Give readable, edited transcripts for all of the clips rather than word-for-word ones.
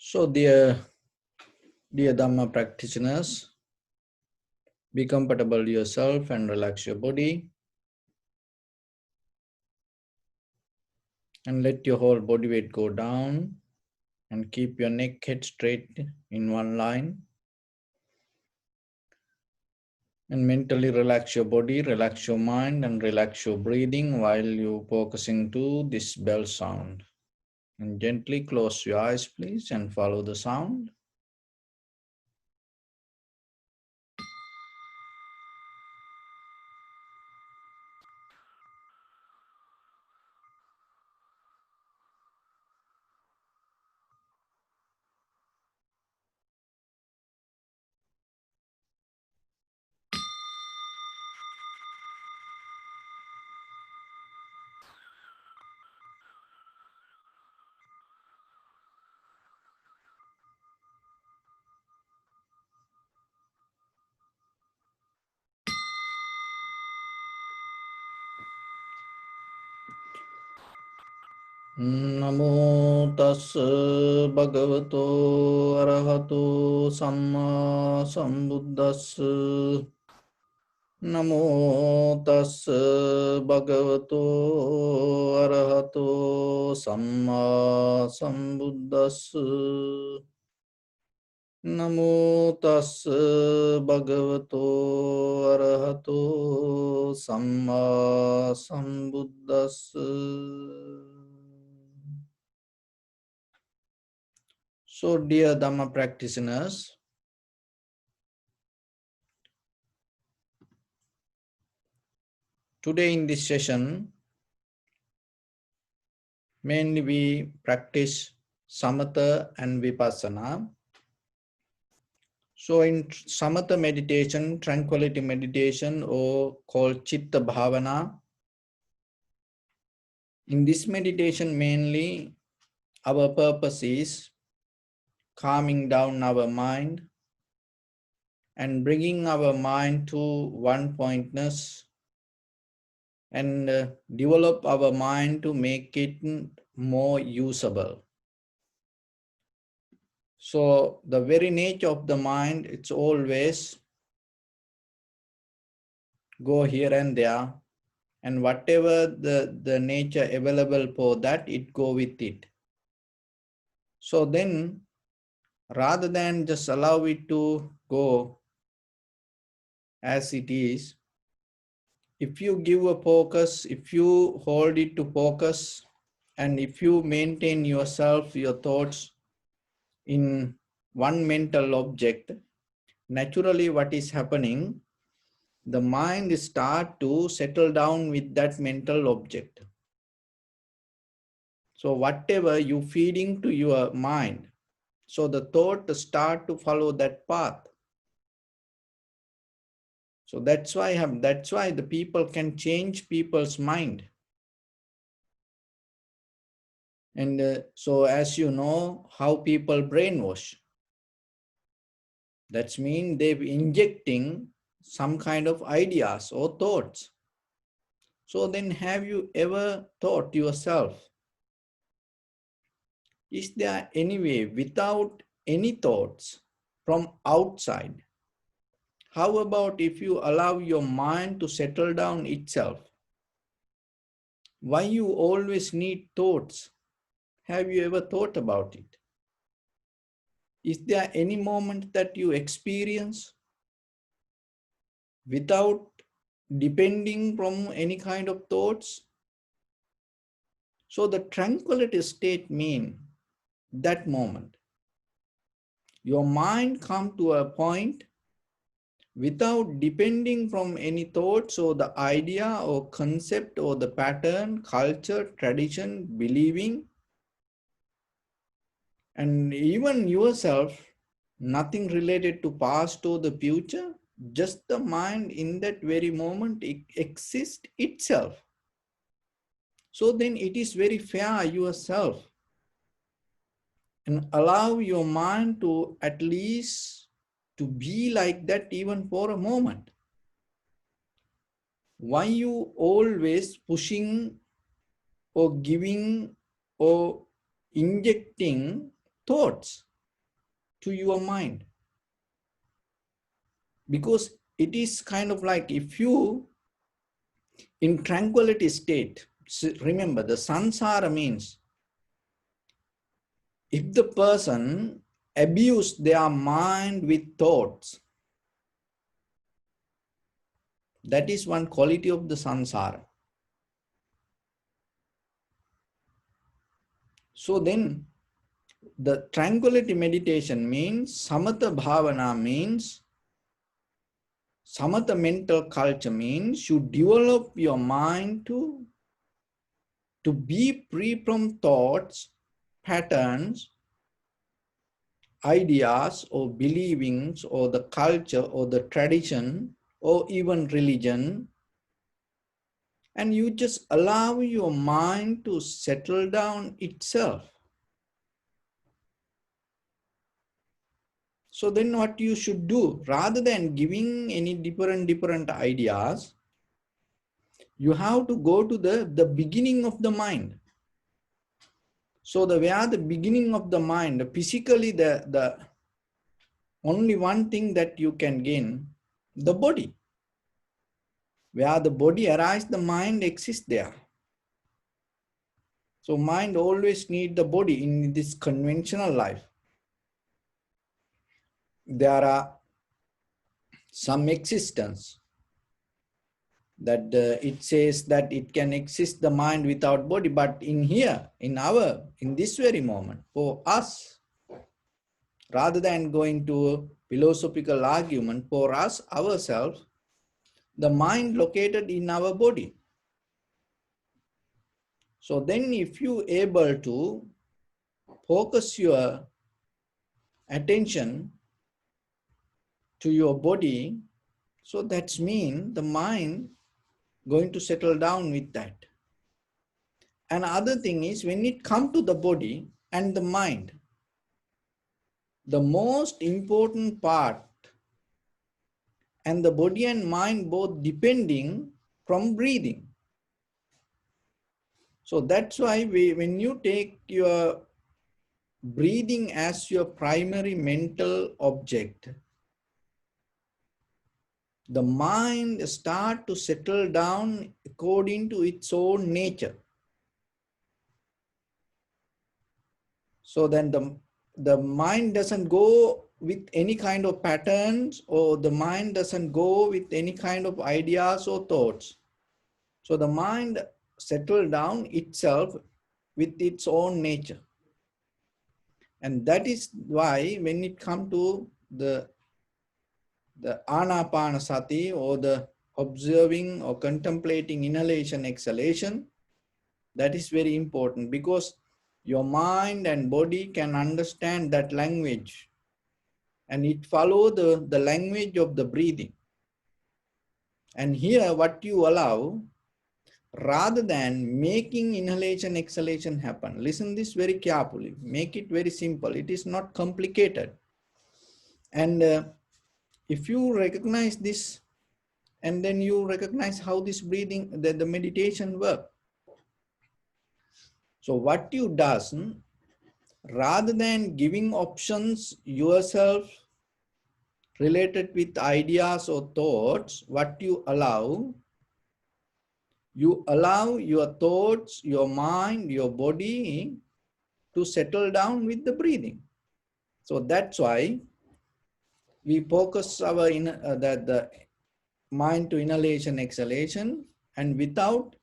So, dear Dhamma practitioners, be comfortable yourself and relax your body. And let your whole body weight go down and keep your neck head straight in one line. And mentally relax your body, relax your mind, and relax your breathing while you're focusing to this bell sound. And gently close your eyes, please, and follow the sound. Namo tassa bhagavato arahato samma sambuddhassa. Namo tassa bhagavato arahato samma sambuddhassa. Namo tassa bhagavato arahato samma sambuddhassa. So, dear Dhamma practitioners, today in this session, mainly we practice Samatha and Vipassana. So in Samatha meditation, tranquility meditation, or called Chitta Bhavana, in this meditation mainly our purpose is calming down our mind and bringing our mind to one pointness and develop our mind to make it more usable. So the very nature of the mind, it's always go here and there, and whatever the nature available for that, it go with it. So then, rather than just allow it to go as it is, if you give a focus, if you hold it to focus, and if you maintain yourself, your thoughts in one mental object, naturally what is happening, the mind start to settle down with that mental object. So whatever you feeding to your mind, so the thought start to follow that path. So that's why the people can change people's mind. And so as you know, how people brainwash. That means they're injecting some kind of ideas or thoughts. So then have you ever thought yourself, is there any way without any thoughts from outside? How about if you allow your mind to settle down itself? Why you always need thoughts? Have you ever thought about it? Is there any moment that you experience without depending from any kind of thoughts? So the tranquility state means that moment. Your mind comes to a point without depending from any thoughts or the idea or concept or the pattern, culture, tradition, believing, and even yourself, nothing related to past or the future, just the mind in that very moment, it exists itself. So then it is very fair yourself, and allow your mind to at least to be like that even for a moment. Why you always pushing or giving or injecting thoughts? to your mind. Because it is kind of like if you in tranquility state, remember the samsara means if the person abuse their mind with thoughts, that is one quality of the samsara. So then the tranquility meditation means samatha bhavana means samatha mental culture means you develop your mind to be free from thoughts, patterns, ideas or believings or the culture or the tradition or even religion, and you just allow your mind to settle down itself. So then what you should do, rather than giving any different ideas, you have to go to the beginning of the mind. So where the beginning of the mind, physically the only one thing that you can gain, the body. Where the body arises, the mind exists there. So mind always need the body in this conventional life. There are some existence that it says that it can exist the mind without body, but in here, in this very moment, for us, rather than going to philosophical argument, for us, ourselves, the mind located in our body. So then if you able to focus your attention to your body, so that's mean the mind going to settle down with that. Another thing is when it come to the body and the mind, the most important part, and the body and mind both depending from breathing. So that's why when you take your breathing as your primary mental object, the mind start to settle down according to its own nature. So then the mind doesn't go with any kind of patterns, or the mind doesn't go with any kind of ideas or thoughts. So the mind settle down itself with its own nature. And that is why when it comes to the anapanasati, or the observing or contemplating inhalation, exhalation, that is very important, because your mind and body can understand that language, and it follow the language of the breathing. And here what you allow, rather than making inhalation, exhalation happen, listen this very carefully, make it very simple. It is not complicated. And if you recognize this, and then you recognize how this breathing, the meditation work. So what you does, rather than giving options yourself related with ideas or thoughts, what you allow your thoughts, your mind, your body to settle down with the breathing. So that's why we focus our the mind to inhalation, exhalation, and without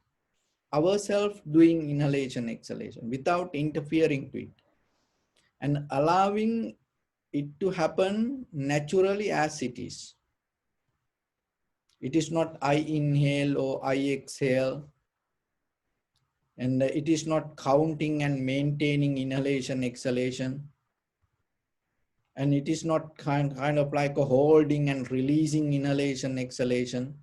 ourselves doing inhalation, exhalation, without interfering to it, and allowing it to happen naturally as it is. It is not I inhale or I exhale, and it is not counting and maintaining inhalation, exhalation, and it is not kind of like a holding and releasing inhalation, exhalation.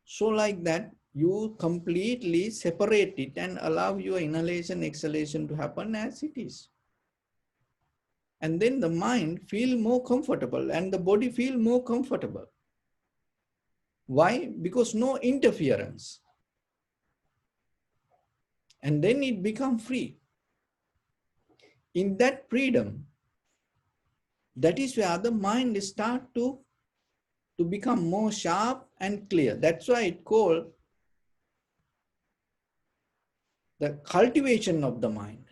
So like that, you completely separate it and allow your inhalation, exhalation to happen as it is. And then the mind feel more comfortable and the body feel more comfortable. Why? Because no interference. And then it becomes free. In that freedom, that is where the mind start to become more sharp and clear. That's why it called the cultivation of the mind.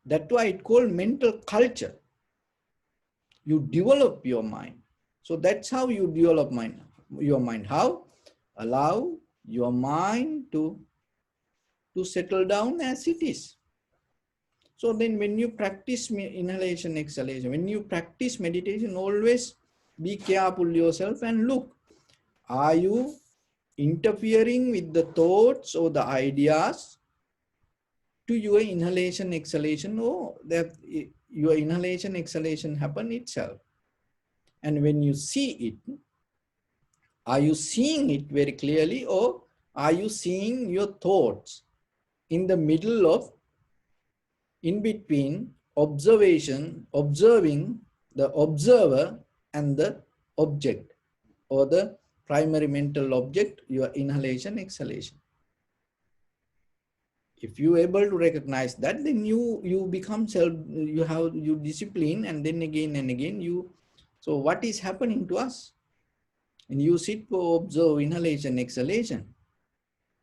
That's why it called mental culture. You develop your mind. So that's how you develop your mind. How? Allow your mind to settle down as it is. So then when you practice inhalation, exhalation, when you practice meditation, always be careful yourself and look, are you interfering with the thoughts or the ideas to your inhalation, exhalation, or that your inhalation, exhalation happen itself? And when you see it, are you seeing it very clearly, or are you seeing your thoughts in the middle of, in between observing the observer and the object, or the primary mental object, your inhalation, exhalation? If you are able to recognize that, then you become you discipline, and then again and again so what is happening to us? And you sit for observe inhalation, exhalation,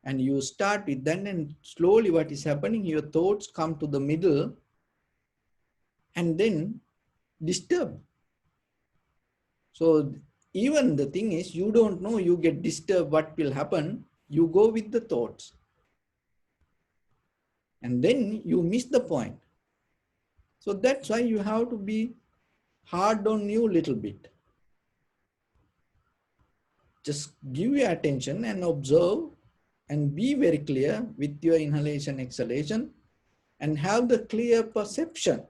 and you start with that, and slowly what is happening, your thoughts come to the middle and then disturb. So even the thing is, you don't know, you get disturbed, what will happen? You go with the thoughts, and then you miss the point. So that's why you have to be hard on you a little bit. Just give your attention and observe, and be very clear with your inhalation, exhalation, and have the clear perception,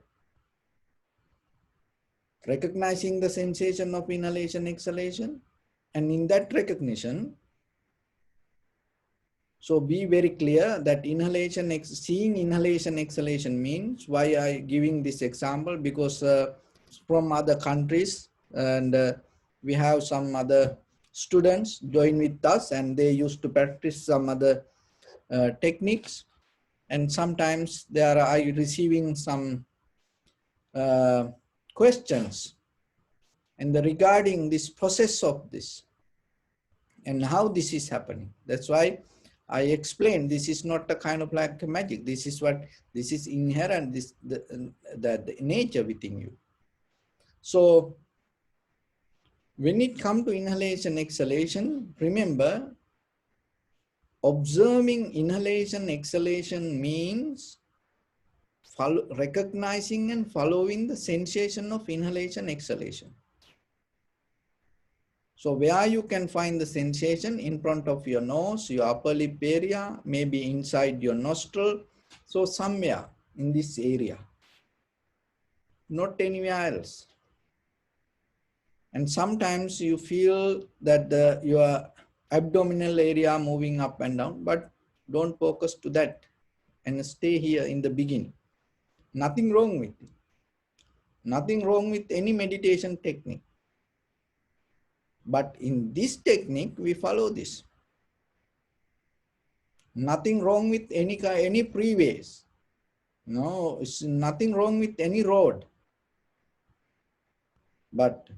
recognizing the sensation of inhalation, exhalation. And in that recognition, so be very clear that seeing inhalation, exhalation means, why I giving this example, because from other countries, and we have some other students join with us, and they used to practice some other techniques, and sometimes they are receiving some questions and regarding this process of this and how this is happening. That's why I explained, this is not a kind of like magic. This is inherent, the nature within you. So when it comes to inhalation, exhalation, remember, observing inhalation, exhalation means recognizing and following the sensation of inhalation, exhalation. So where you can find the sensation, in front of your nose, your upper lip area, maybe inside your nostril. So somewhere in this area, not anywhere else. And sometimes you feel that your abdominal area moving up and down, but don't focus to that and stay here in the beginning. Nothing wrong with it. Nothing wrong with any meditation technique. But in this technique, we follow this. Nothing wrong with any freeways. No, it's nothing wrong with any road. But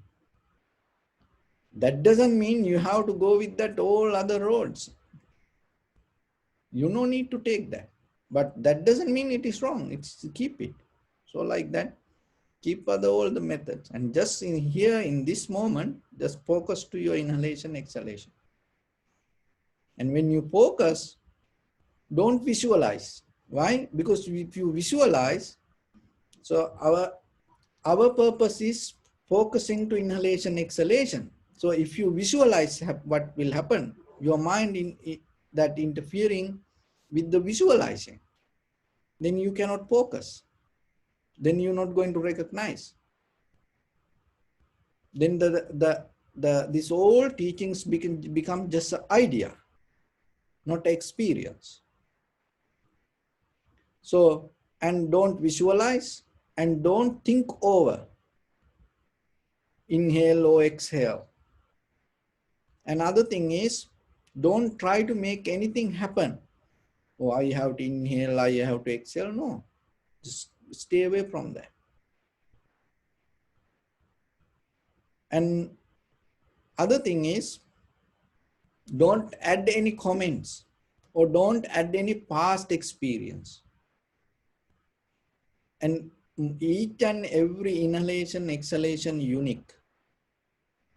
that doesn't mean you have to go with that all other roads. You no need to take that. But that doesn't mean it is wrong. It's keep it. So like that, keep all the methods. And just in this moment, just focus to your inhalation, exhalation. And when you focus, don't visualize. Why? Because if you visualize, so our purpose is focusing to inhalation, exhalation. So if you visualize what will happen, your mind that interfering with the visualizing, then you cannot focus. Then you're not going to recognize. Then this whole teachings become just an idea, not experience. So, and don't visualize and don't think over. Inhale or exhale. Another thing is, don't try to make anything happen. Oh, I have to inhale, I have to exhale. No, just stay away from that. And other thing is, don't add any comments or don't add any past experience. And each and every inhalation, exhalation unique.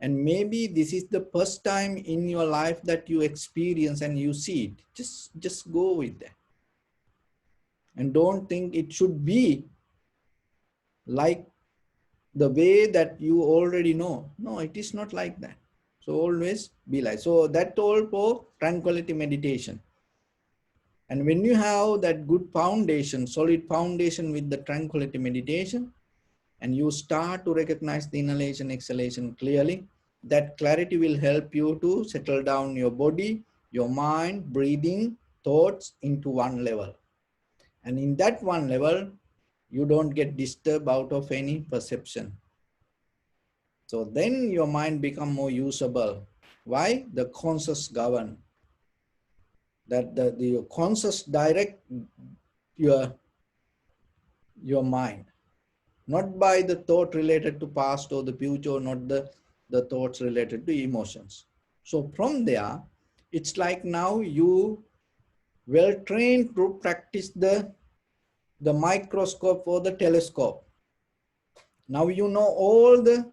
And maybe this is the first time in your life that you experience and you see it. Just go with that. And don't think it should be like the way that you already know. No, it is not like that. So always be like. So that's all for tranquility meditation. And when you have that good foundation, solid foundation with the tranquility meditation, and you start to recognize the inhalation, exhalation clearly, that clarity will help you to settle down your body, your mind, breathing, thoughts into one level. And in that one level, you don't get disturbed out of any perception. So then your mind become more usable. Why? The conscious govern. That the conscious direct your mind. Not by the thought related to past or the future, not the thoughts related to emotions. So from there, it's like now you well trained to practice the microscope or the telescope. Now you know all the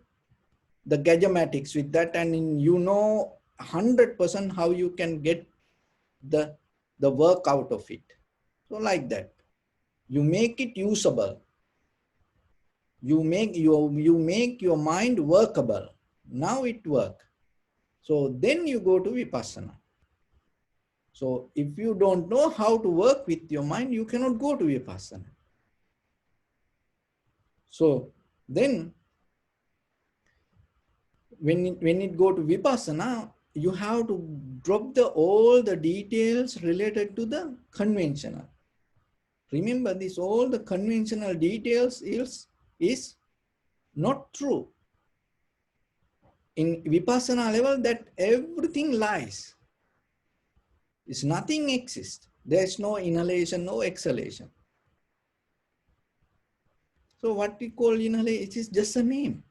gadgetics with that, and you know 100% how you can get the work out of it. So like that, you make it usable. You make your mind workable. Now it work. So then you go to vipassana. So if you don't know how to work with your mind, you cannot go to vipassana. So then when it go to vipassana, you have to drop all the details related to the conventional. Remember this, all the conventional details is not true. In vipassana level, that everything lies. It's nothing exists. There's no inhalation, no exhalation. So what we call inhalation, it is just a name.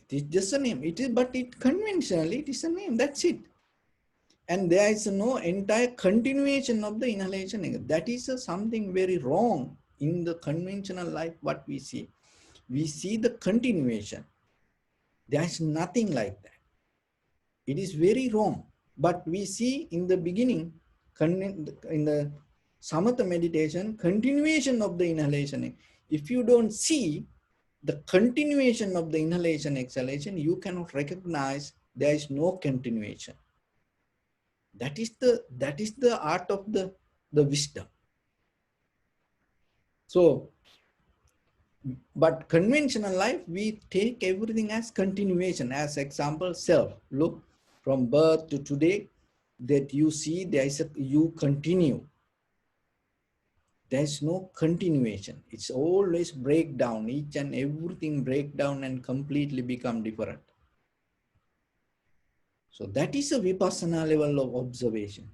It is just a name. It is, but it conventionally, it is a name. That's it. And there is no entire continuation of the inhalation. That is something very wrong in the conventional life. What we see the continuation. There is nothing like that. It is very wrong. But we see in the beginning, in the samatha meditation, continuation of the inhalation. If you don't see the continuation of the inhalation, exhalation, you cannot recognize there is no continuation. That is the art of the wisdom. So, but conventional life, we take everything as continuation. As example, self. Look, from birth to today, that you see there is you continue. There's no continuation. It's always breakdown. Each and everything break down and completely become different. So that is a vipassana level of observation.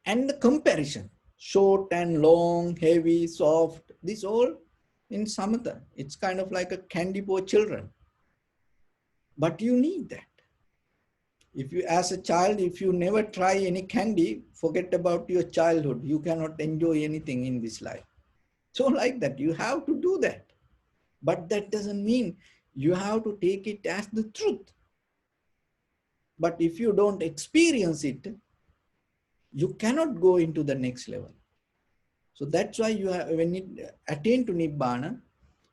And the comparison, short and long, heavy, soft, this all in samatha. It's kind of like a candy for children. But you need that. If you, as a child, if you never try any candy, forget about your childhood. You cannot enjoy anything in this life. So like that, you have to do that. But that doesn't mean you have to take it as the truth. But if you don't experience it, you cannot go into the next level. So that's why you have, when you attain to Nibbana,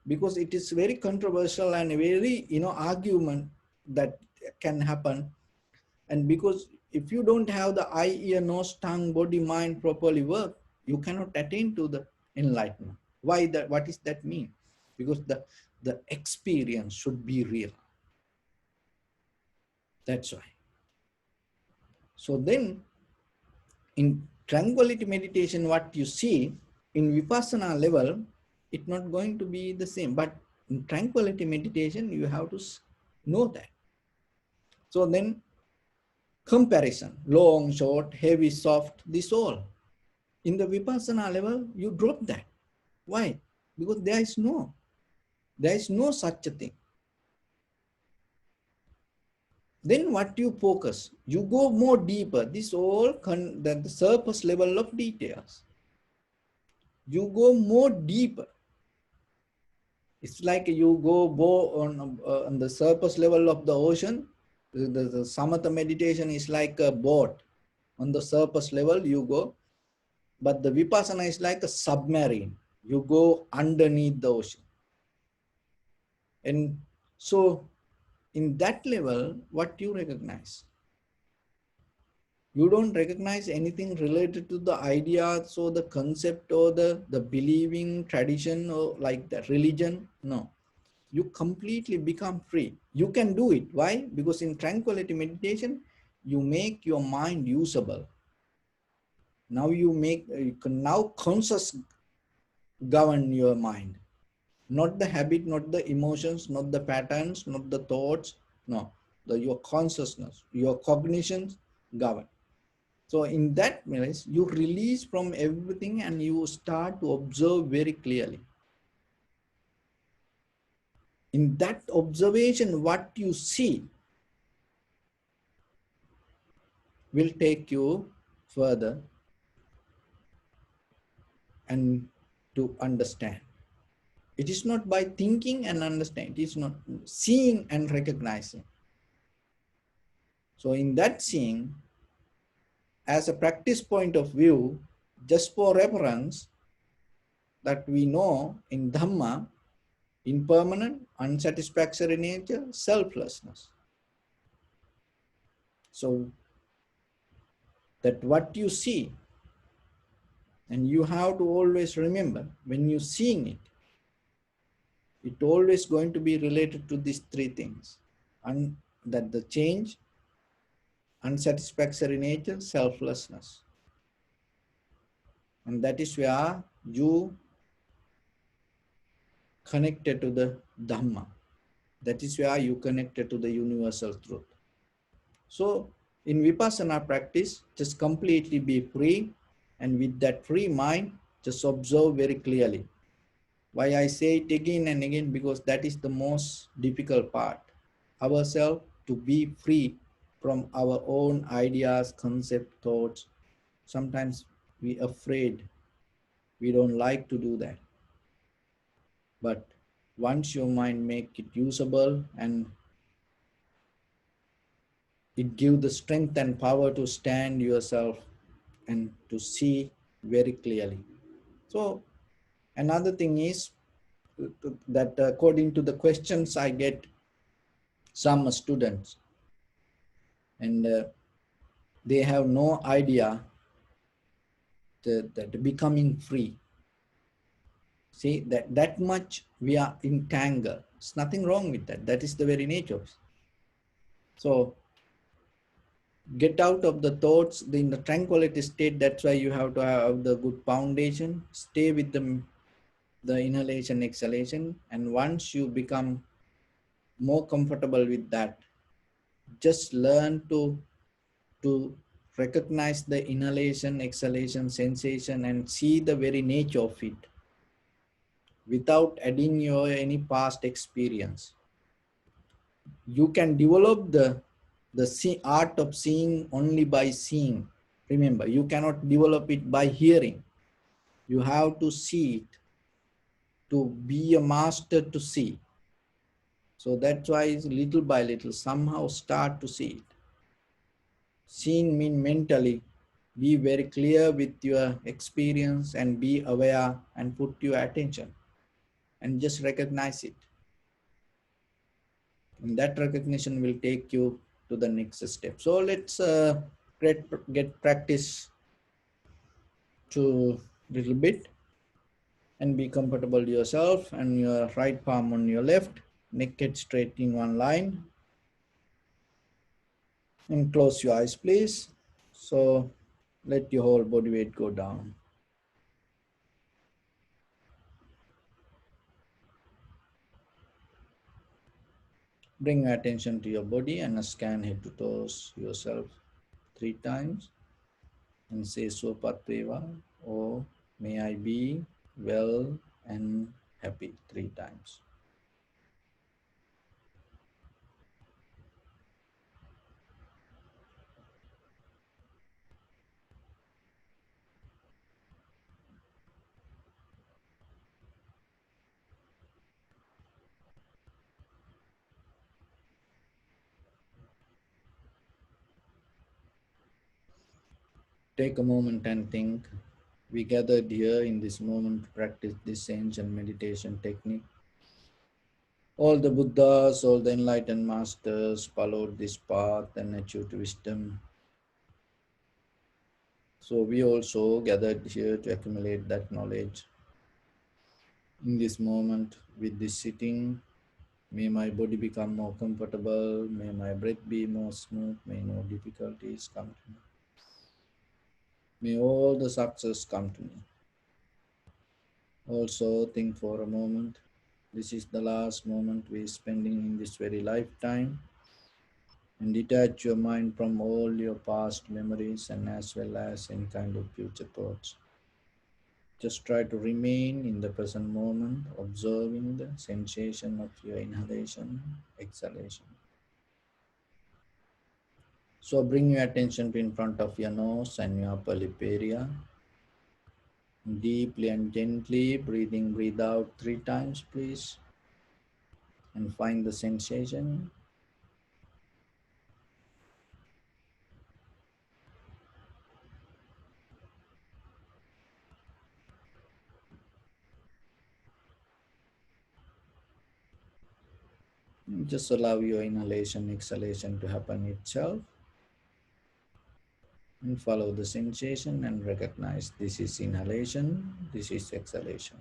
because it is very controversial and very, argument that can happen. And because if you don't have the eye, ear, nose, tongue, body, mind properly work, you cannot attain to the enlightenment. Why that? What does that mean? Because the experience should be real. That's why. So then, in tranquility meditation, what you see in vipassana level, it's not going to be the same. But in tranquility meditation, you have to know that. So then, comparison, long, short, heavy, soft, this all. In the vipassana level, you drop that. Why? Because there is no. There is no such a thing. Then what you focus? You go more deeper. This all the surface level of details. You go more deeper. It's like you go on the surface level of the ocean. The samatha meditation is like a boat. On the surface level you go, but the vipassana is like a submarine. You go underneath the ocean. And so in that level, what you recognize? You don't recognize anything related to the ideas or the concept or the believing tradition or like the religion. No, you completely become free. You can do it. Why? Because in tranquility meditation, you make your mind usable. Now you can now conscious govern your mind. Not the habit, not the emotions, not the patterns, not the thoughts. No, your consciousness, your cognitions govern. So in that means you release from everything and you start to observe very clearly. In that observation, what you see will take you further and to understand. It is not by thinking and understanding. It is not seeing and recognizing. So in that seeing, as a practice point of view, just for reference, that we know in Dhamma, impermanent, unsatisfactory nature, selflessness. So that what you see, and you have to always remember when you're seeing it, it always going to be related to these three things. And that the change, unsatisfactory nature, selflessness. And that is where you connected to the Dhamma. That is where you connected to the universal truth. So in Vipassana practice, just completely be free, and with that free mind, just observe very clearly. Why I say it again and again, because that is the most difficult part. Ourselves to be free from our own ideas, concept, thoughts. Sometimes we afraid, we don't like to do that. But once your mind make it usable, and it gives the strength and power to stand yourself and to see very clearly. So another thing is that according to the questions I get some students, and they have no idea that becoming free. See, that much we are entangled. There's nothing wrong with that. That is the very nature of it. So get out of the thoughts in the tranquility state. That's why you have to have the good foundation. Stay with the inhalation, exhalation. And once you become more comfortable with that, just learn to recognize the inhalation, exhalation, sensation, and see the very nature of it without adding your any past experience. You can develop the art of seeing only by seeing. Remember, you cannot develop it by hearing. You have to see it, to be a master to see. So that's why it's little by little, somehow start to see it. Seeing means mentally, be very clear with your experience and be aware and put your attention and just recognize it. And that recognition will take you to the next step. So let's get practice to little bit and be comfortable yourself, and your right palm on your left, naked straight in one line, and close your eyes please. So let your whole body weight go down. Bring your attention to your body and scan head to toes yourself 3 times and say Sopatreva, or may I be well and happy 3 times. Take a moment and think. We gathered here in this moment to practice this ancient meditation technique. All the Buddhas, all the enlightened masters followed this path and achieved wisdom. So we also gathered here to accumulate that knowledge. In this moment, with this sitting, may my body become more comfortable, may my breath be more smooth, may no difficulties come to me. May all the success come to me. Also think for a moment, this is the last moment we are spending in this very lifetime, and detach your mind from all your past memories and as well as any kind of future thoughts. Just try to remain in the present moment, observing the sensation of your inhalation, exhalation. So bring your attention to in front of your nose and your upper lip area. Deeply and gently breathing, breathe out 3 times, please. And find the sensation. Just allow your inhalation, exhalation to happen itself. And follow the sensation and recognize this is inhalation, this is exhalation.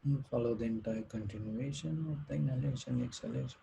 And follow the entire continuation of the inhalation, exhalation.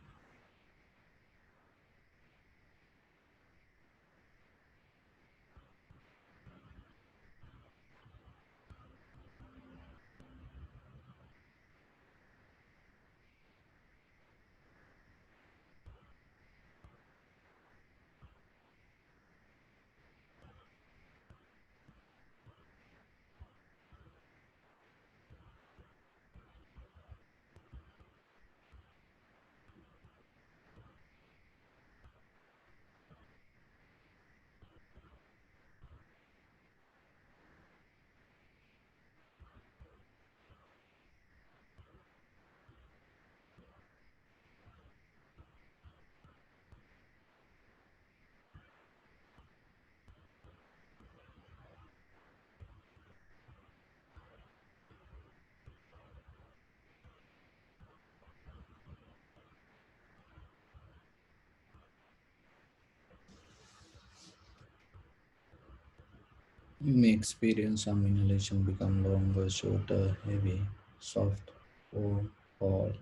You may experience some inhalation become longer, shorter, heavy, soft, warm, cold.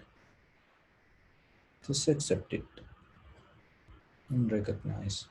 Just accept it and recognize.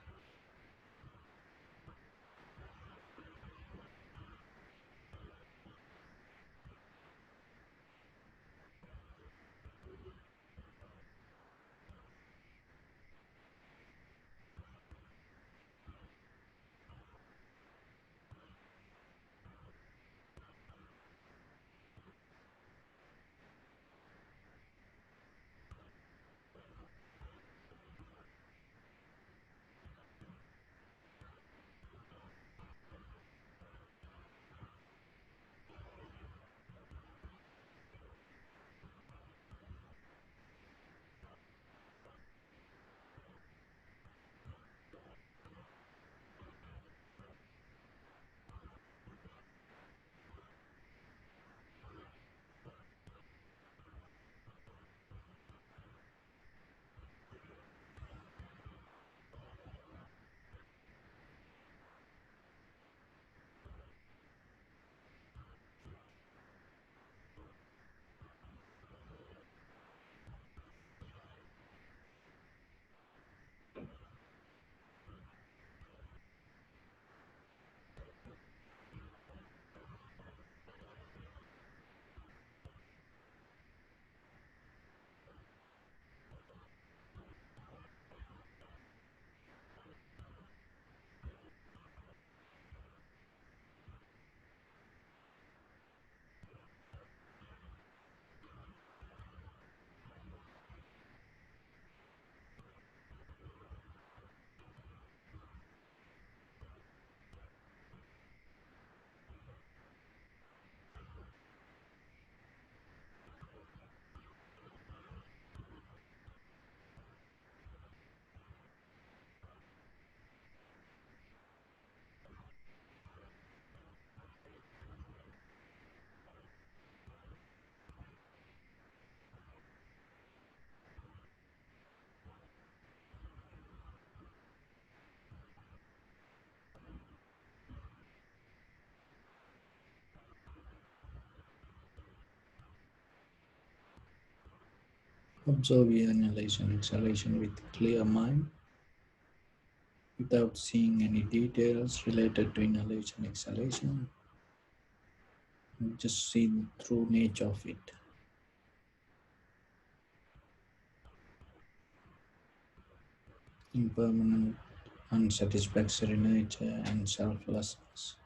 Observe your inhalation, exhalation with clear mind without seeing any details related to inhalation, exhalation. Just see the true nature of it. Impermanent, unsatisfactory nature, and selflessness.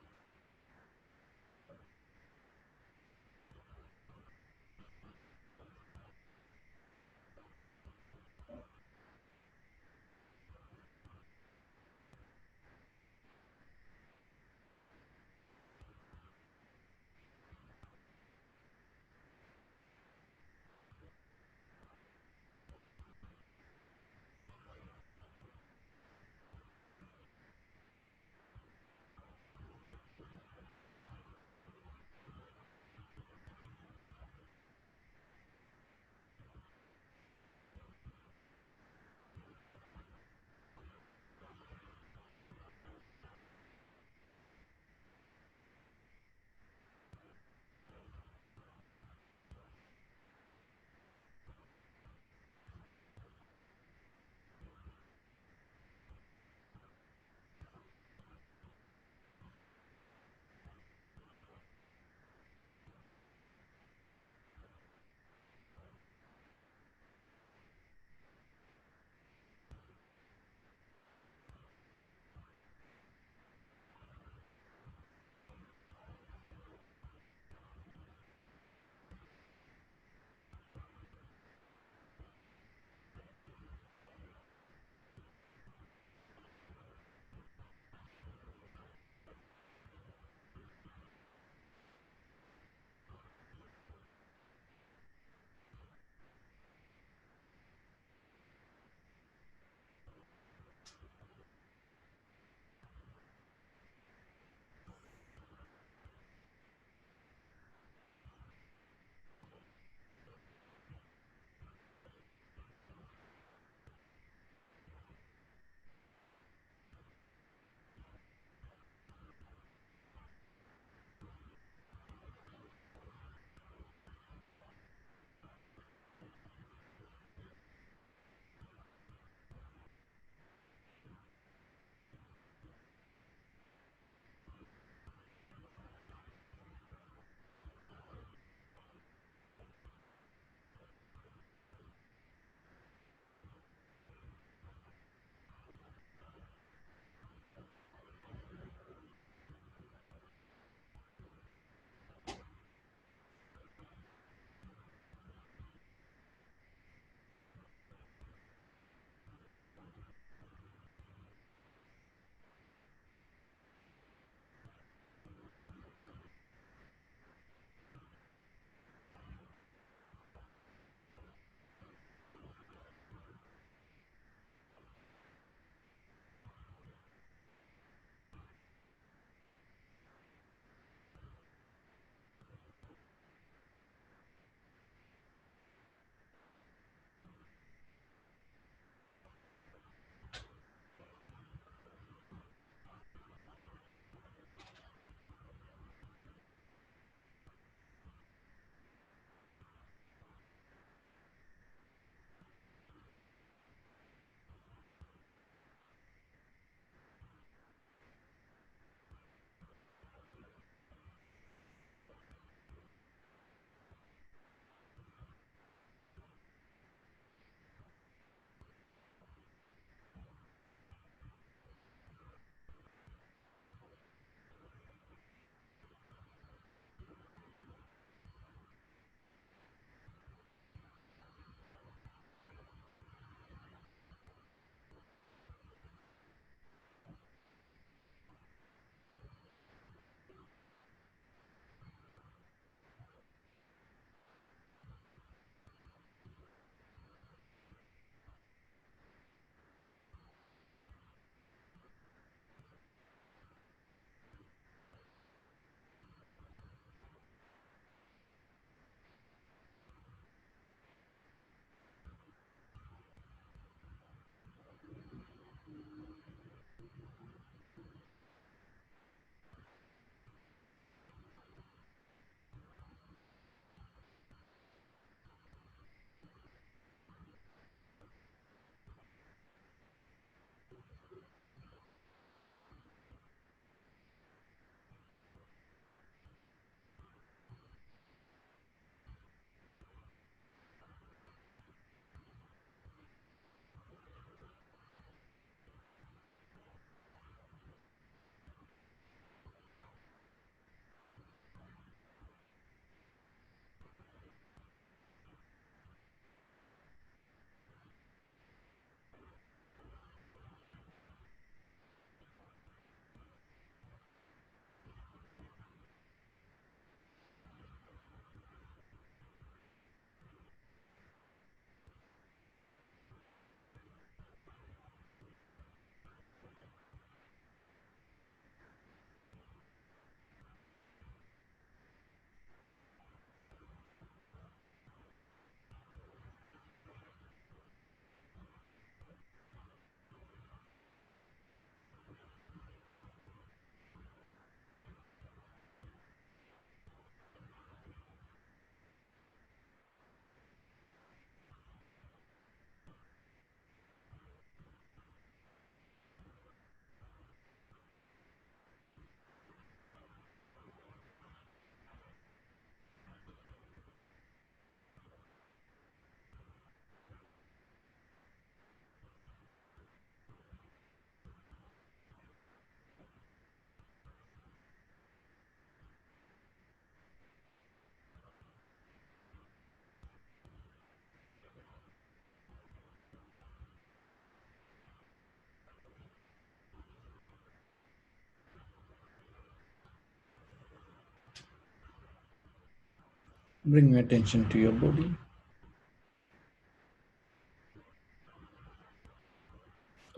Bring your attention to your body.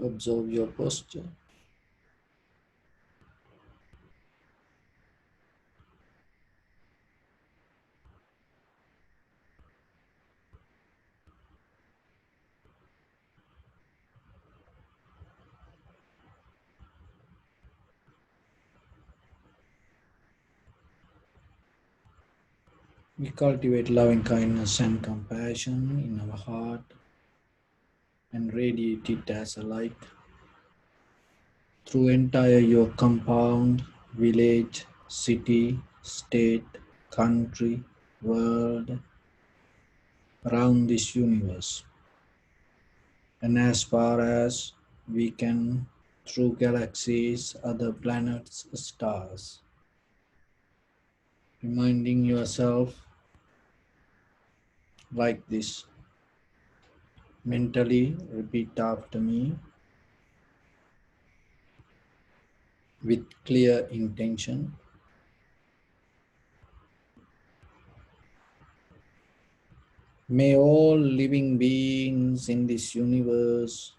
Observe your posture. We cultivate loving kindness and compassion in our heart and radiate it as a light through entire your compound, village, city, state, country, world, around this universe, and as far as we can through galaxies, other planets, stars. Reminding yourself like this. Mentally repeat after me with clear intention. May all living beings in this universe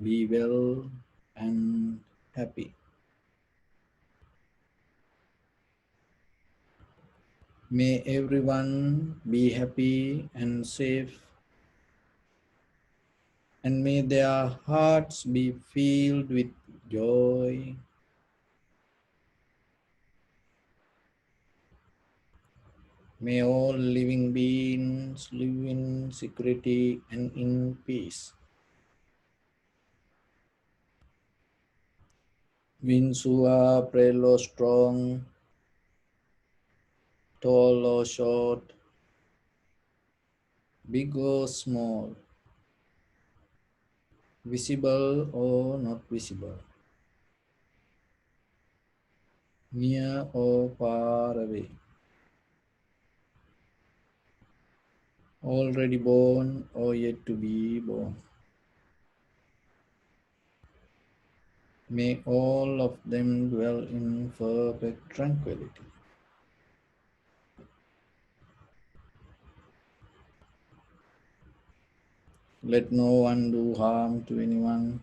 be well and happy. May everyone be happy and safe, and may their hearts be filled with joy. May all living beings live in security and in peace. Winsua, Prelo strong, tall or short, big or small, visible or not visible, near or far away, already born or yet to be born. May all of them dwell in perfect tranquility. Let no one do harm to anyone.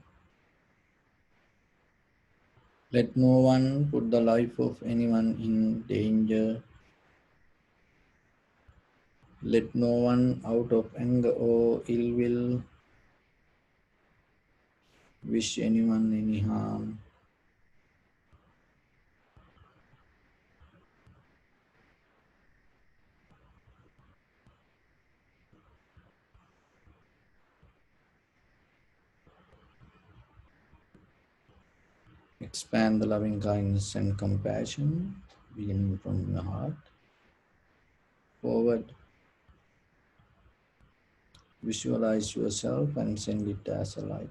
Let no one put the life of anyone in danger. Let no one out of anger or ill will wish anyone any harm. Expand the loving kindness and compassion beginning from your heart forward. Visualize yourself and send it as a light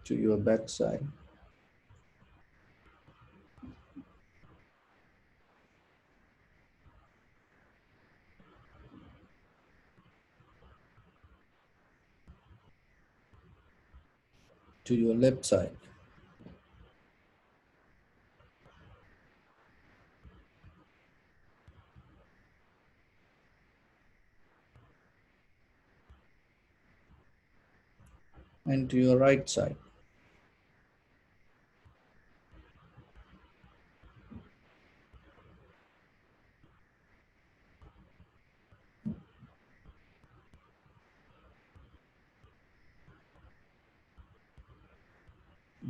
to your backside, to your left side, and to your right side.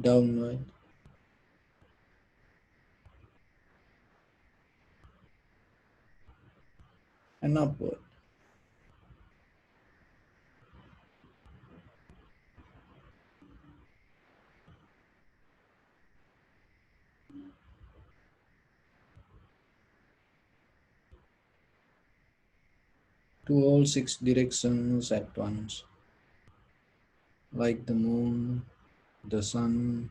Downward and upward. To all six directions at once, like the moon, the sun.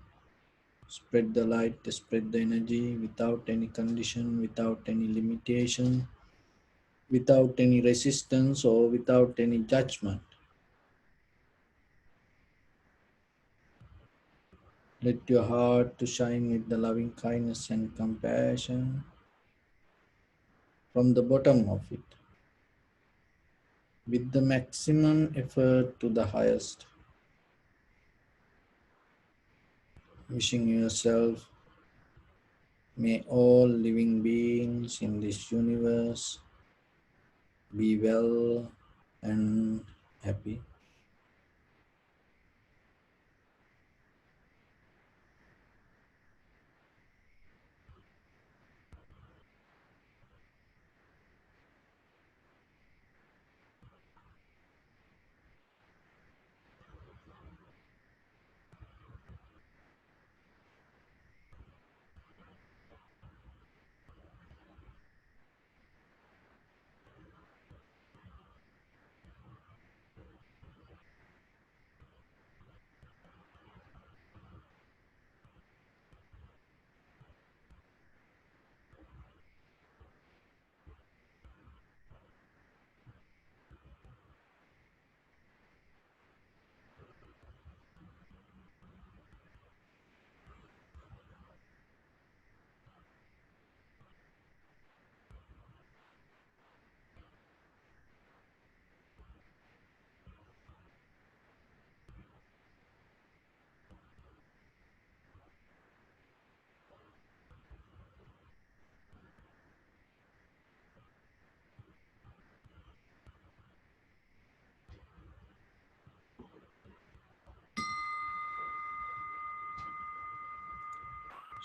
Spread the light, spread the energy without any condition, without any limitation, without any resistance or without any judgment. Let your heart to shine with the loving kindness and compassion from the bottom of it, with the maximum effort to the highest. Wishing yourself, may all living beings in this universe be well and happy.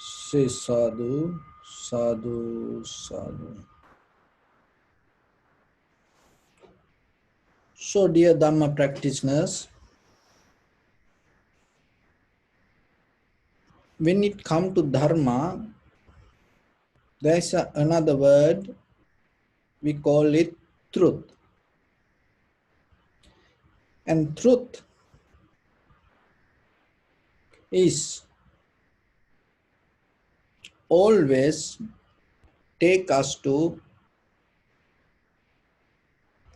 Say sadhu, sadhu, sadhu. So, dear Dhamma practitioners, when it comes to Dharma, there's another word, we call it truth. And truth is always take us to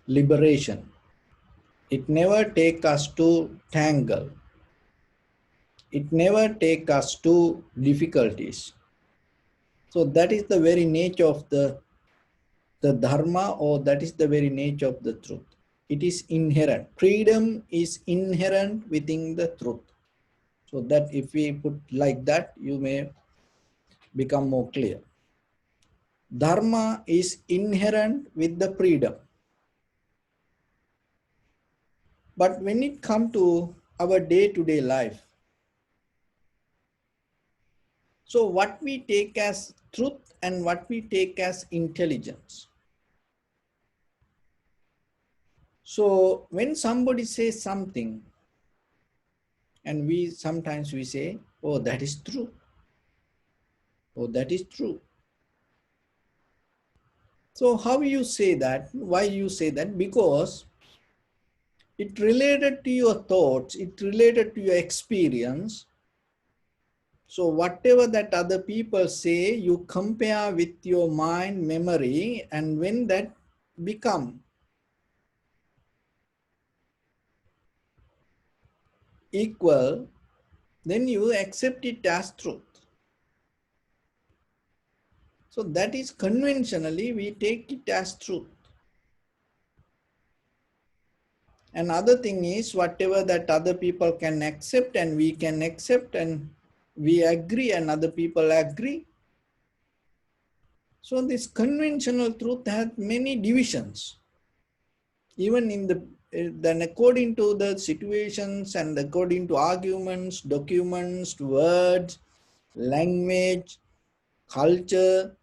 liberation. It never take us to tangle. It never take us to difficulties. So that is the very nature of the dharma, or that is the very nature of the truth. It is inherent. Freedom is inherent within the truth. So that if we put like that, you may become more clear. Dharma is inherent with the freedom. But when it comes to our day-to-day life, so what we take as truth and what we take as intelligence. So when somebody says something, and we sometimes we say, oh, that is true. Oh, that is true. So how you say that? Why you say that? Because it related to your thoughts, it related to your experience. So whatever that other people say, you compare with your mind memory, and when that become equal, then you accept it as truth. So that is conventionally we take it as truth. Another thing is whatever that other people can accept and we can accept, and we agree and other people agree. So this conventional truth has many divisions. Even in the then according to the situations and according to arguments, documents, words, language, culture,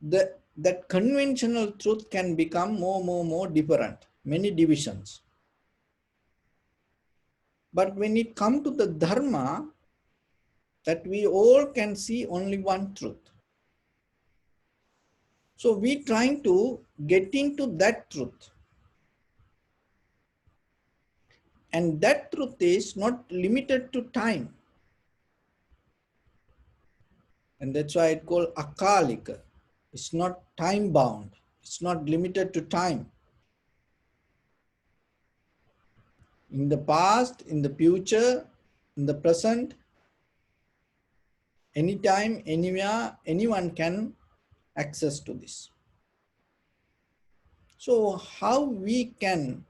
that conventional truth can become more different, many divisions. But when it comes to the dharma, that we all can see only one truth. So we trying to get into that truth. And that truth is not limited to time. And that's why it's called akalika. It's not time bound. It's not limited to time. In the past, in the future, in the present, anytime, anywhere, anyone can access to this. So how we can,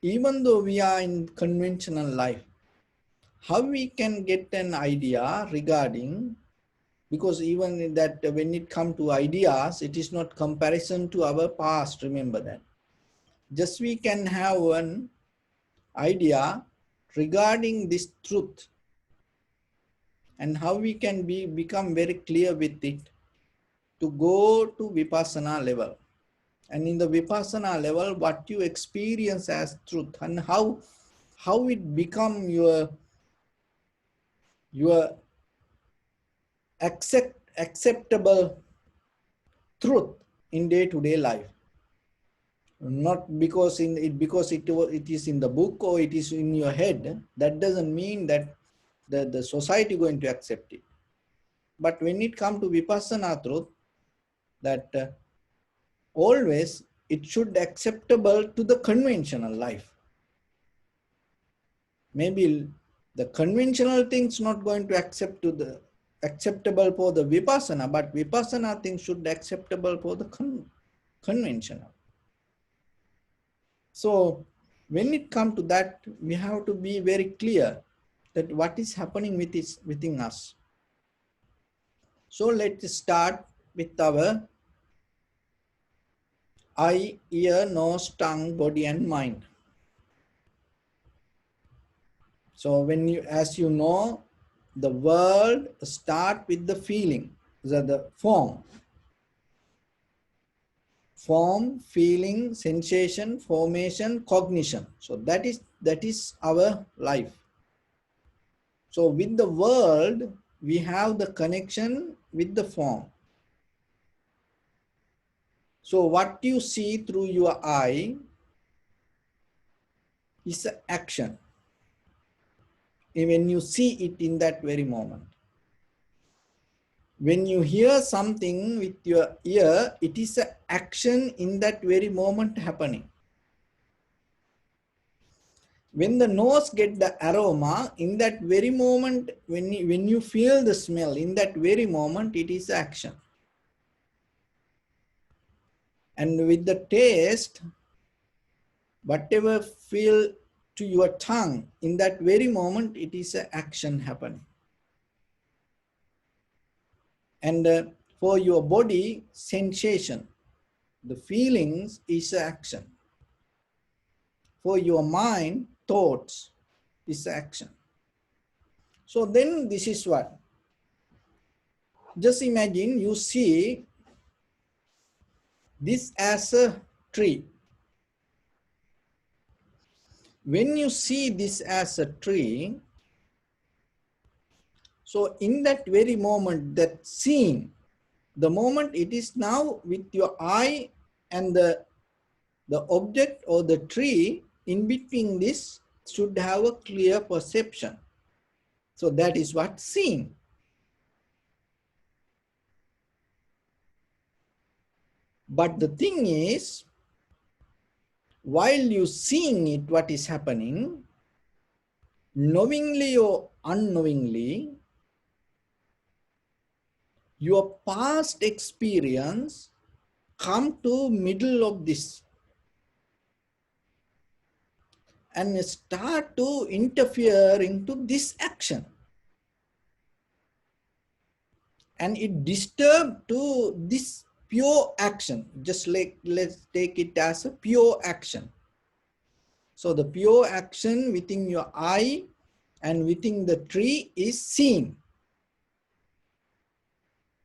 even though we are in conventional life, how we can get an idea regarding, because even that when it comes to ideas, it is not comparison to our past, remember that. Just we can have an idea regarding this truth and how we can become very clear with it to go to Vipassana level. And in the Vipassana level, what you experience as truth and how it become your acceptable truth in day-to-day life. Not because it is in the book or it is in your head. That doesn't mean that the society going to accept it. But when it comes to Vipassana truth, that always it should acceptable to the conventional life. Maybe the conventional things not going to acceptable for the Vipassana, but Vipassana things should acceptable for the conventional. So when it comes to that, we have to be very clear that what is happening within us. So let's start with our eye, ear, nose, tongue, body, and mind. So as you know, the world start with the feeling, the form, feeling, sensation, formation, cognition. So that is our life. So with the world, we have the connection with the form. So what you see through your eye is an action. When you see it in that very moment. When you hear something with your ear, it is an action in that very moment happening. When the nose get the aroma, in that very moment, when you feel the smell, in that very moment, it is action. And with the taste, whatever feel to your tongue, in that very moment, it is an action happening. And for your body, sensation, the feelings is action. For your mind, thoughts is action. So then this is what? Just imagine you see this as a tree. When you see this as a tree, so in that very moment, that seeing, the moment it is now with your eye and the object or the tree, in between this should have a clear perception. So that is what seeing. But the thing is, while you seeing it, what is happening, knowingly or unknowingly, your past experience come to middle of this and start to interfere into this action. And it disturb to this pure action. Just like, let's take it as a pure action. So the pure action within your eye and within the tree is seeing.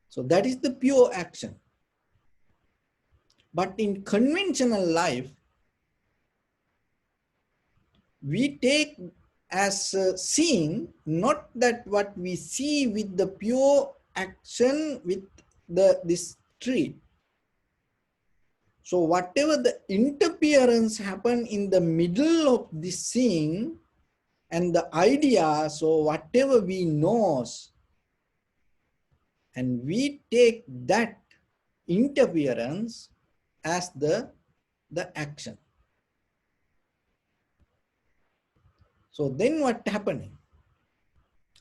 So that is the pure action. But in conventional life, we take as seeing, not that what we see with the pure action with this tree. So whatever the interference happen in the middle of this seeing and the idea, so whatever we knows, and we take that interference as the action. So then what happening?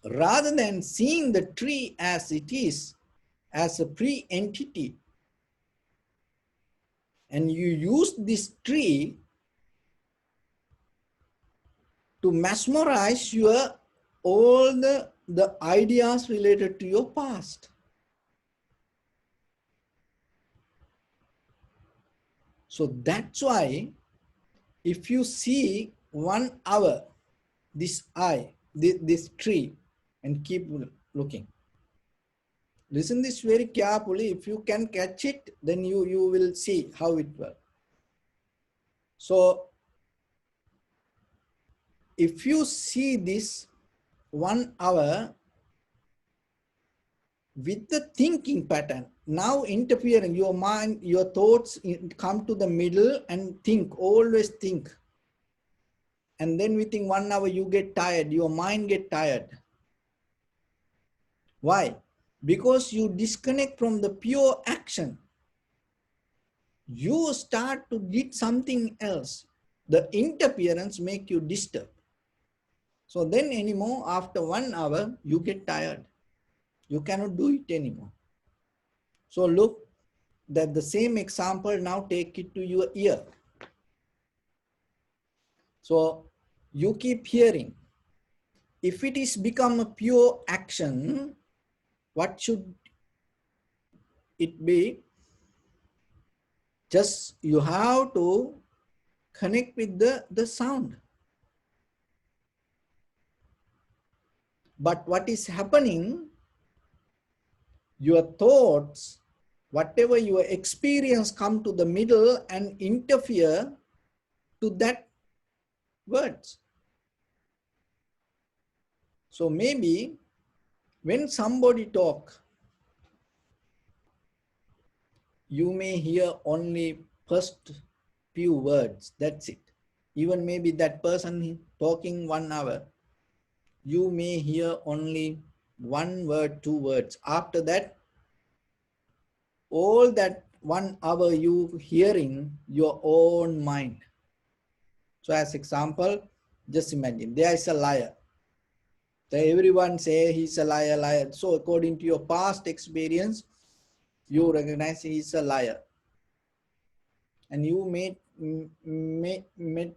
rather than seeing the tree as it is, as a pre-entity, and you use this tree to mesmerize your all the ideas related to your past. So that's why if you see 1 hour this this tree, and keep looking, listen this very carefully. If you can catch it, then you will see how it works. So if you see this 1 hour with the thinking pattern, now interfering, your mind, your thoughts come to the middle and think, always think. And then within 1 hour you get tired, your mind get tired. Why? Because you disconnect from the pure action. You start to did something else. The interference make you disturb. So then anymore, after 1 hour, you get tired. You cannot do it anymore. So look, that the same example, now take it to your ear. So you keep hearing. If it is become a pure action, what should it be? Just you have to connect with the sound. But what is happening, your thoughts, whatever your experience, come to the middle and interfere to that words. So maybe when somebody talk, you may hear only first few words, that's it. Even maybe that person talking 1 hour, you may hear only 1 word, 2 words. After that, all that 1 hour you hearing your own mind. So as example, just imagine there is a liar. So everyone say he's a liar, liar. So according to your past experience, you recognize he's a liar. And you met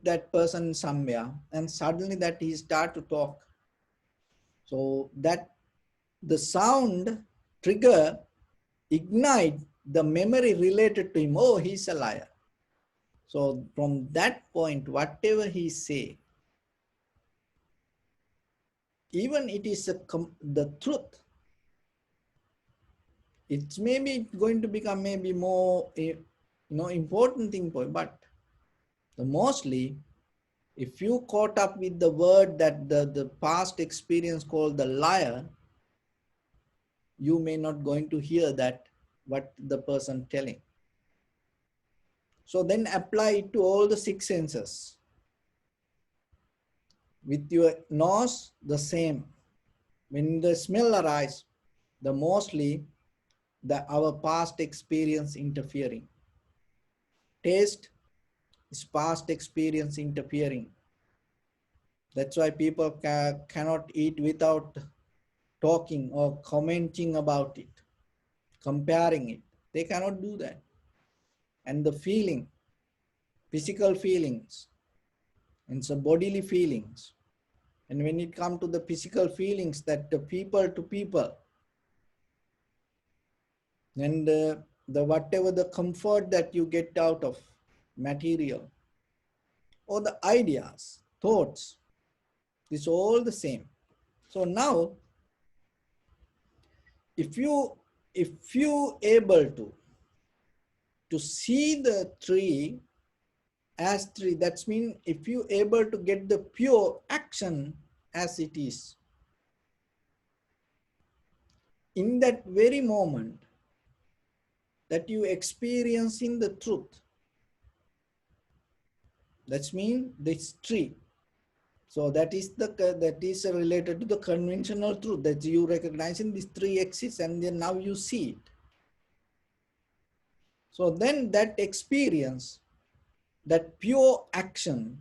that person somewhere, and suddenly that he start to talk. So that the sound trigger ignite the memory related to him. Oh, he's a liar. So from that point, whatever he say, even it is the truth, it's maybe going to become maybe more important thing for you, but the mostly, if you caught up with the word that the past experience called the liar, you may not going to hear that what the person telling. So then apply it to all the 6 senses. With your nose, the same. When the smell arises, the mostly our past experience interfering. Taste is past experience interfering. That's why people cannot eat without talking or commenting about it, comparing it. They cannot do that. And the feeling, physical feelings, and some bodily feelings. And when it comes to the physical feelings, that the people to people, and the whatever the comfort that you get out of material, or the ideas, thoughts, it's all the same. So now, if you able to see the tree as tree, that's mean if you able to get the pure action as it is, in that very moment that you experiencing the truth, that's mean this tree. So that is related to the conventional truth, that you recognizing this tree exists, and then now you see it. So then that experience, that pure action,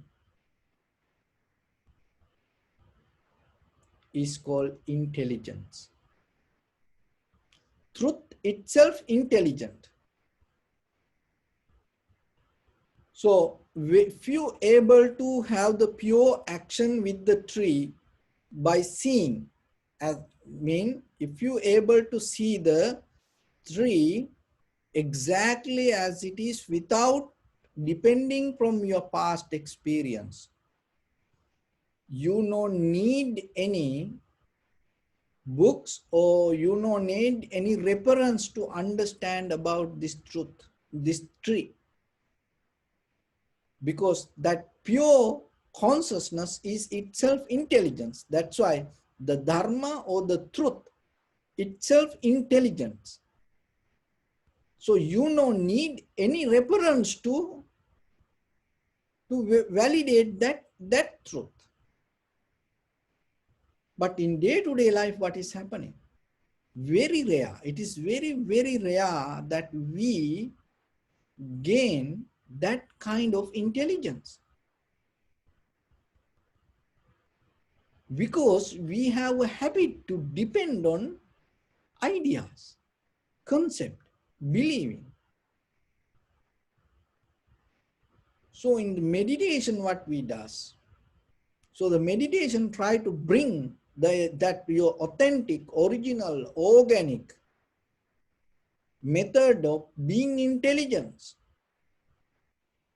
is called intelligence. Truth itself intelligent. So if you able to have the pure action with the tree by seeing, as mean if you able to see the tree exactly as it is without depending from your past experience, you don't need any books or you don't need any reference to understand about this truth, this tree, because that pure consciousness is itself intelligence. That's why the dharma or the truth itself intelligence. So you don't need any reference to validate that truth. But in day-to-day life, what is happening? Very rare. It is very, very rare that we gain that kind of intelligence. Because we have a habit to depend on ideas, concept, believing. So in the meditation, what we does? So the meditation try to bring that your authentic, original, organic method of being intelligence.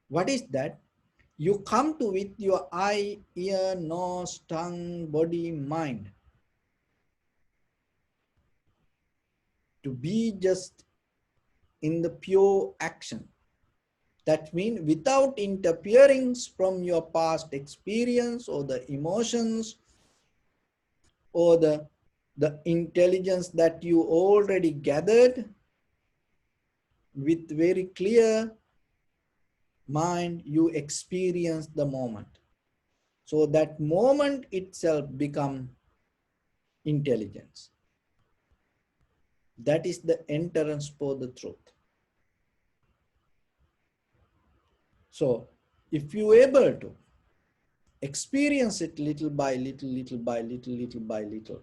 What is that? You come to with your eye, ear, nose, tongue, body, mind. To be just in the pure action. That means without interference from your past experience or the emotions or the intelligence that you already gathered, with very clear mind, you experience the moment. So that moment itself becomes intelligence. That is the entrance for the truth. So if you are able to experience it little by little, little by little, little by little,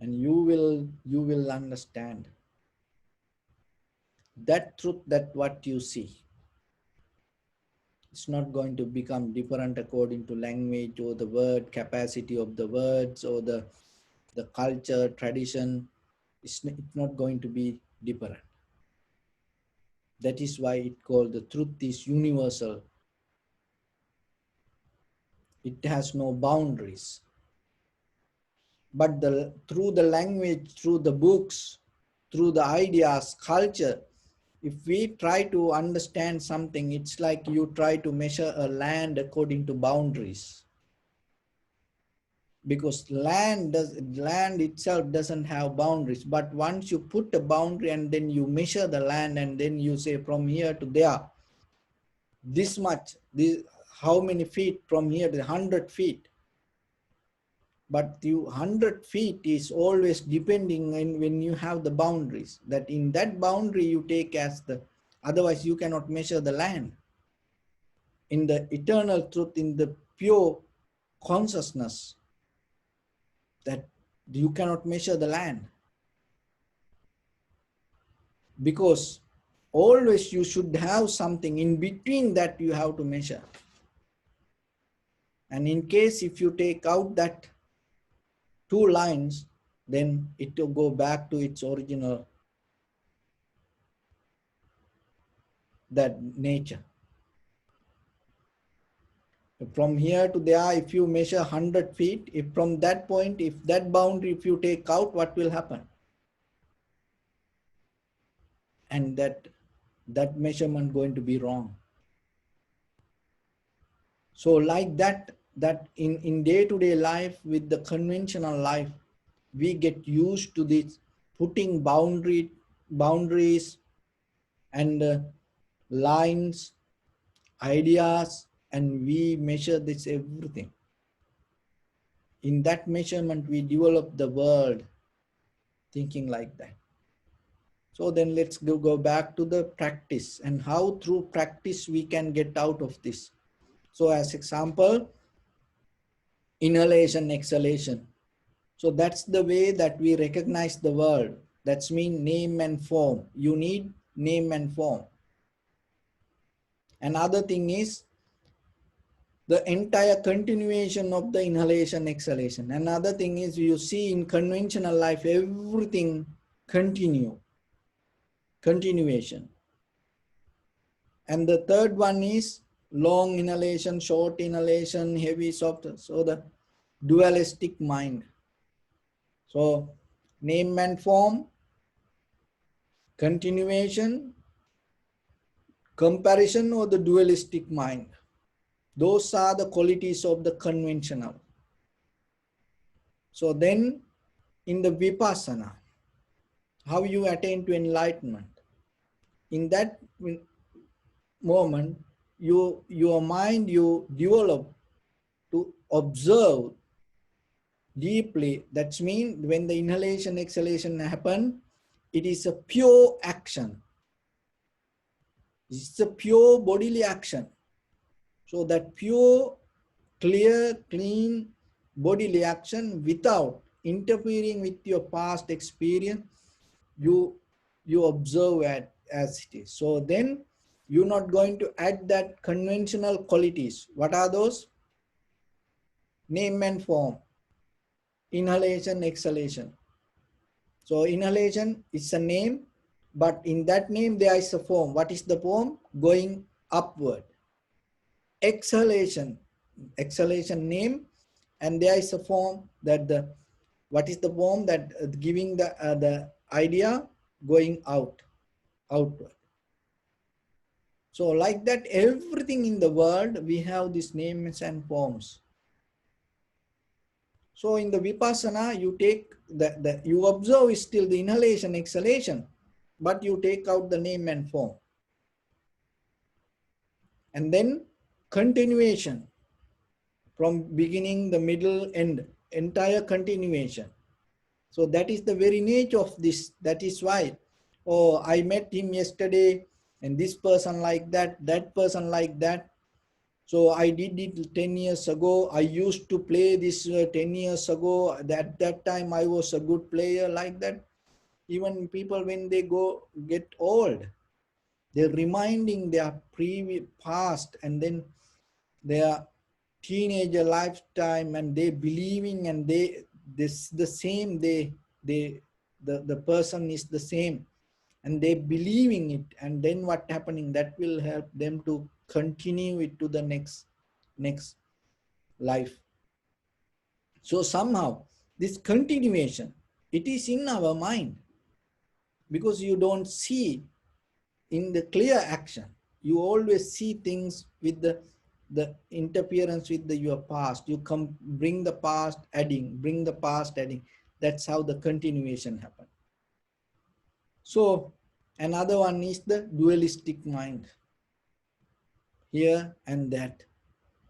and you will understand that truth, that what you see. It's not going to become different according to language or the word capacity of the words or the culture, tradition. It's not going to be different. That is why it called the truth is universal. It has no boundaries. But through the language, through the books, through the ideas, culture, if we try to understand something, it's like you try to measure a land according to boundaries. Because land itself doesn't have boundaries. But once you put a boundary and then you measure the land and then you say from here to there, this much, how many feet from here to 100 feet. But 100 feet is always depending on when you have the boundaries. That in that boundary you take as the, otherwise you cannot measure the land. In the eternal truth, in the pure consciousness, that you cannot measure the land. Because always you should have something in between that you have to measure. And in case if you take out that two lines, then it will go back to its original, that nature. From here to there, if you measure 100 feet, if from that point, if that boundary, if you take out, what will happen? And that measurement going to be wrong. So like that in day-to-day life, with the conventional life, we get used to this putting boundaries and lines, ideas, and we measure this everything. In that measurement, we develop the world thinking like that. So then let's go back to the practice and how through practice we can get out of this. So as example, inhalation, exhalation. So that's the way that we recognize the world. That's mean name and form. You need name and form. Another thing is the entire continuation of the inhalation, exhalation. Another thing is you see in conventional life, everything continuation. And the third one is long inhalation, short inhalation, heavy, soft. So the dualistic mind. So name and form, continuation, comparison, or the dualistic mind. Those are the qualities of the conventional. So then in the vipassana, how you attain to enlightenment. In that moment, your mind you develop to observe deeply. That's mean when the inhalation, exhalation happen, it is a pure action. It's a pure bodily action. So that pure, clear, clean bodily action without interfering with your past experience, you observe it as it is. So then you're not going to add that conventional qualities. What are those? Name and form, inhalation, exhalation. So inhalation is a name, but in that name there is a form. What is the form? Going upward. Exhalation name, and there is a form that what is the form that giving the idea going outward. So like that, everything in the world we have these names and forms. So in the vipassana, you take you observe is still the inhalation, exhalation, but you take out the name and form. And then continuation from beginning, the middle, end, entire continuation. So that is the very nature of this. That is why, oh, I met him yesterday and this person like that, that person like that. So I did it 10 years ago. I used to play this 10 years ago. At that time I was a good player, like that. Even people when they get old, they're reminding their previous past and then their teenager lifetime, and they believing, and this the same, the person is the same, and they believing it, and then what happening, that will help them to continue it to the next life. So somehow this continuation, it is in our mind, because you don't see in the clear action. You always see things with the interference with your past. You bring the past adding, bring the past adding. That's how the continuation happens. So another one is the dualistic mind, here and that.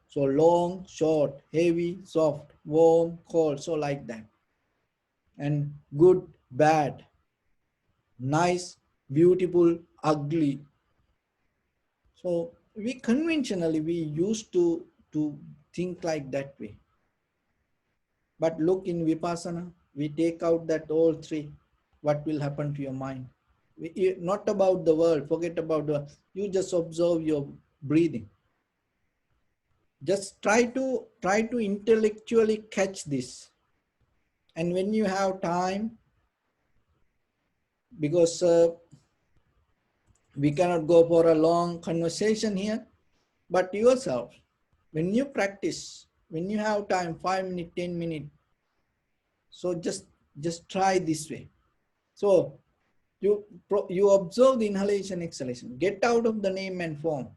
So long, short, heavy, soft, warm, cold, so like that. And good, bad, nice, beautiful, ugly. So we conventionally, we used to think like that way. But look, in Vipassana, we take out that all three. What will happen to your mind? Not about the world, forget about the world. You just observe your breathing. Just try to intellectually catch this. And when you have time, because we cannot go for a long conversation here, but yourself, when you practice, when you have time, 5 minutes, 10 minutes, so just try this way. So you observe the inhalation, exhalation, get out of the name and form,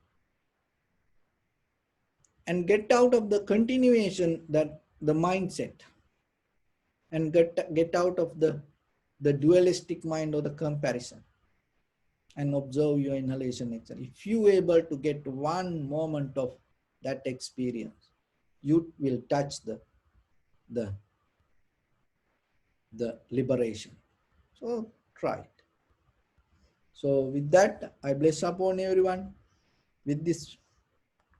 and get out of the continuation, that the mindset, and get out of the dualistic mind or the comparison, and observe your inhalation, exhalation. If you are able to get one moment of that experience, you will touch the liberation. So try it. So with that, I bless upon everyone with this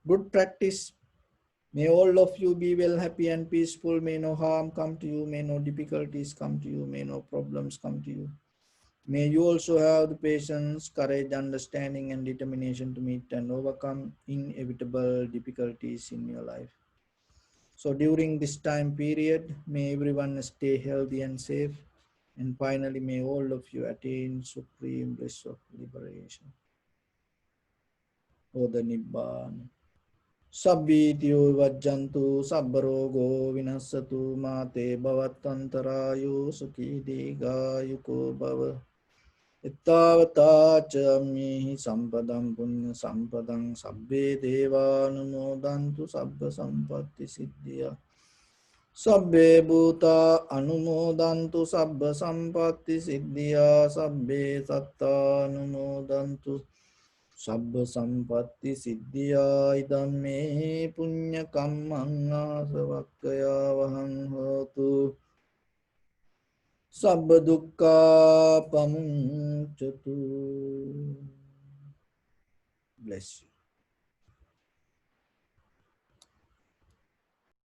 good practice. May all of you be well, happy and peaceful. May no harm come to you. May no difficulties come to you. May no problems come to you. May you also have the patience, courage, understanding, and determination to meet and overcome inevitable difficulties in your life. So during this time period, may everyone stay healthy and safe. And finally, may all of you attain supreme bliss of liberation or the Nibbana. Sabbityo vajjantu sabbarogo vinasatu mate bhavatantarayo sukhi digayuko bhava. Ittavata ca ammihi sampadam punya sampadam sabbe devanumodantu sabba sampatti siddhya. Sabbe bhuta anumodantu sabba sampatti siddhya. Sabbe satta anumodantu sabba sampatti siddhya. Idam me punya kammang asavakkaya vahang hotu. Sabba dukkha pamuncatu. Bless you.